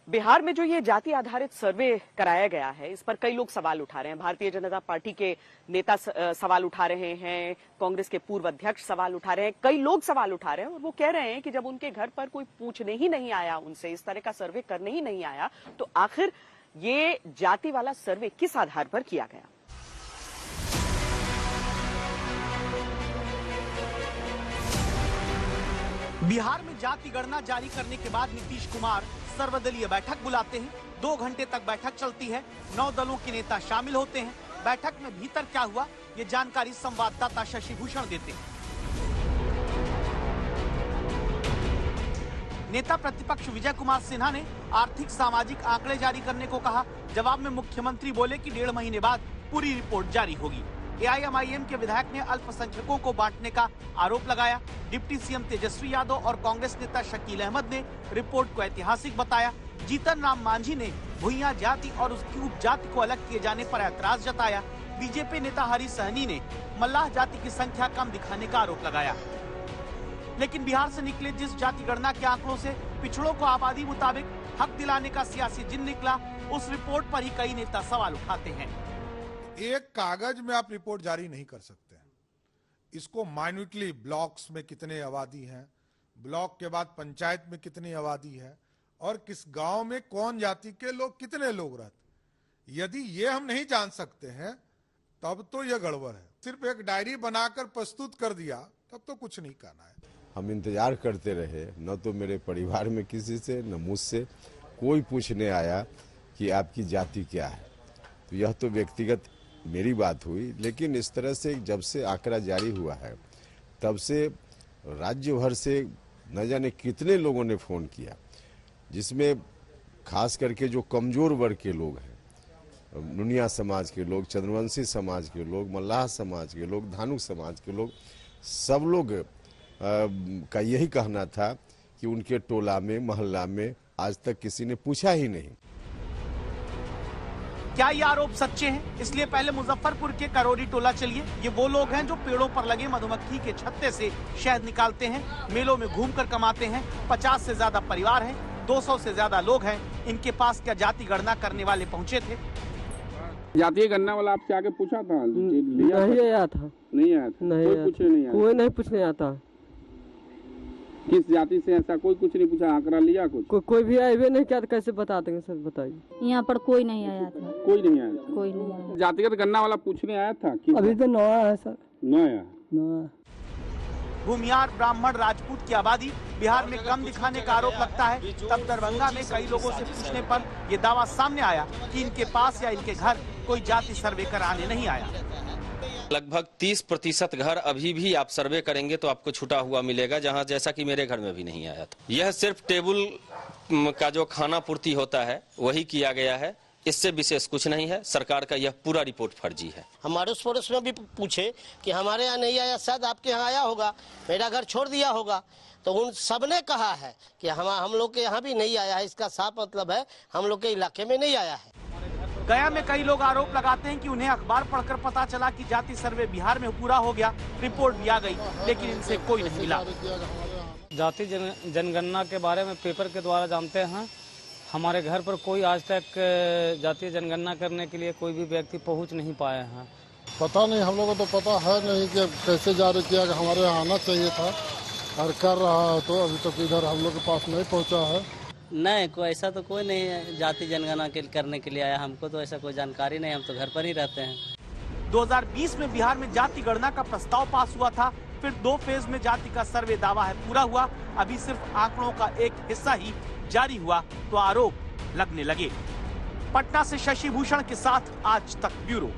बिहार में जो ये जाति आधारित सर्वे कराया गया है, इस पर कई लोग सवाल उठा रहे हैं। भारतीय जनता पार्टी के नेता सवाल उठा रहे हैं, कांग्रेस के पूर्व अध्यक्ष सवाल उठा रहे हैं, कई लोग सवाल उठा रहे हैं और वो कह रहे हैं कि जब उनके घर पर कोई पूछने ही नहीं आया, उनसे इस तरह का सर्वे करने ही नहीं आया, तो आखिर ये जाति वाला सर्वे किस आधार पर किया गया। बिहार में जाति गणना जारी करने के बाद नीतीश कुमार सर्वदलीय बैठक बुलाते हैं। 2 घंटे तक बैठक चलती है। 9 दलों के नेता शामिल होते हैं। बैठक में भीतर क्या हुआ, ये जानकारी संवाददाता शशि भूषण देते हैं। नेता प्रतिपक्ष विजय कुमार सिन्हा ने आर्थिक सामाजिक आंकड़े जारी करने को कहा। जवाब में मुख्यमंत्री बोले कि 1.5 महीने बाद पूरी रिपोर्ट जारी होगी। AIMIM के विधायक ने अल्पसंख्यकों को बांटने का आरोप लगाया। डिप्टी सीएम तेजस्वी यादव और कांग्रेस नेता शकील अहमद ने रिपोर्ट को ऐतिहासिक बताया। जीतन राम मांझी ने भुइयां जाति और उसकी उपजाति को अलग किए जाने पर ऐतराज जताया। बीजेपी नेता हरी सहनी ने मल्लाह जाति की संख्या कम दिखाने का आरोप लगाया। लेकिन बिहार से निकले जिस जाति गणना के आंकड़ों से पिछड़ों को आबादी मुताबिक हक दिलाने का सियासी जिन निकला, उस रिपोर्ट पर ही कई नेता सवाल उठाते हैं। एक कागज में आप रिपोर्ट जारी नहीं कर सकते। इसको माइन्यूटली ब्लॉक्स में कितने आबादी है, ब्लॉक के बाद पंचायत में कितनी आबादी है और किस गांव में कौन जाति के लोग कितने लोग रहते, यदि ये हम नहीं जान सकते हैं तब तो यह गड़बड़ है। सिर्फ एक डायरी बनाकर प्रस्तुत कर दिया तब तो कुछ नहीं करना है। हम इंतजार करते रहे, न तो मेरे परिवार में किसी से न मुझसे कोई पूछने आया कि आपकी जाति क्या है। तो यह तो व्यक्तिगत मेरी बात हुई, लेकिन इस तरह से जब से आंकड़ा जारी हुआ है तब से राज्य भर से न जाने कितने लोगों ने फोन किया, जिसमें खास करके जो कमजोर वर्ग के लोग हैं, नुनिया समाज के लोग, चंद्रवंशी समाज के लोग, मल्लाह समाज के लोग, धानुक समाज के लोग, सब लोग का यही कहना था कि उनके टोला में मोहल्ला में आज तक किसी ने पूछा ही नहीं। क्या ये आरोप सच्चे हैं? इसलिए पहले मुजफ्फरपुर के करौरी टोला चलिए। ये वो लोग हैं जो पेड़ों पर लगे मधुमक्खी के छत्ते से शहद निकालते हैं, मेलों में घूमकर कमाते हैं। 50 से ज्यादा परिवार हैं, 200 से ज्यादा लोग हैं। इनके पास क्या जाति गणना करने वाले पहुंचे थे? जातीय गणना वाला आपसे आगे पूछा था? नहीं आया था। नहीं आया था? नहीं, कोई पूछने नहीं आया? कोई नहीं पूछने आता। किस जाति से ऐसा कोई कुछ नहीं पूछा? आंकड़ा लिया कुछ? कोई भी आए नहीं क्या, तो कैसे बता देंगे सर, बताइए। यहाँ पर कोई नहीं आया था। कोई नहीं आया था? कोई नहीं आया। जातिगत गणना वाला पूछने आया था? अभी तो नया है सर। नया। भूमियार, ब्राह्मण, राजपूत की आबादी बिहार में कम दिखाने का आरोप लगता है। तब दरभंगा में कई लोगों से पूछने पर यह दावा सामने आया कि इनके पास या इनके घर कोई जाति सर्वे कराने नहीं आया। लगभग 30% घर अभी भी आप सर्वे करेंगे तो आपको छूटा हुआ मिलेगा, जहां जैसा कि मेरे घर में भी नहीं आया था। यह सिर्फ टेबल का जो खाना पूर्ति होता है वही किया गया है, इससे विशेष कुछ नहीं है। सरकार का यह पूरा रिपोर्ट फर्जी है। हमारे उस पड़ोस में भी पूछे कि हमारे यहाँ नहीं आया, शायद आपके यहाँ आया होगा, मेरा घर छोड़ दिया होगा, तो उन सब ने कहा है कि हम लोग के यहाँ भी नहीं आया है। इसका साफ मतलब है हम लोग के इलाके में नहीं आया है। गया में कई लोग आरोप लगाते हैं कि उन्हें अखबार पढ़कर पता चला कि जाति सर्वे बिहार में पूरा हो गया, रिपोर्ट भी आ गई, लेकिन इनसे कोई नहीं मिला। जाति जनगणना के बारे में पेपर के द्वारा जानते हैं। हमारे घर पर कोई आज तक जातीय जनगणना करने के लिए कोई भी व्यक्ति पहुंच नहीं पाए हैं। पता नहीं, हम लोगों को तो पता है नहीं कि कैसे जारी किया, हमारे यहाँ आना चाहिए था और कर रहा है, तो अभी तक इधर हम लोग के पास नहीं पहुँचा है। नहीं, कोई ऐसा तो कोई नहीं है जाति जनगणना करने के लिए आया। हमको तो ऐसा कोई जानकारी नहीं, हम तो घर पर ही रहते हैं। 2020 में बिहार में जाति गणना का प्रस्ताव पास हुआ था, फिर 2 फेज में जाति का सर्वे दावा है पूरा हुआ। अभी सिर्फ आंकड़ों का एक हिस्सा ही जारी हुआ तो आरोप लगने लगे। पटना से शशि भूषण के साथ आज तक ब्यूरो।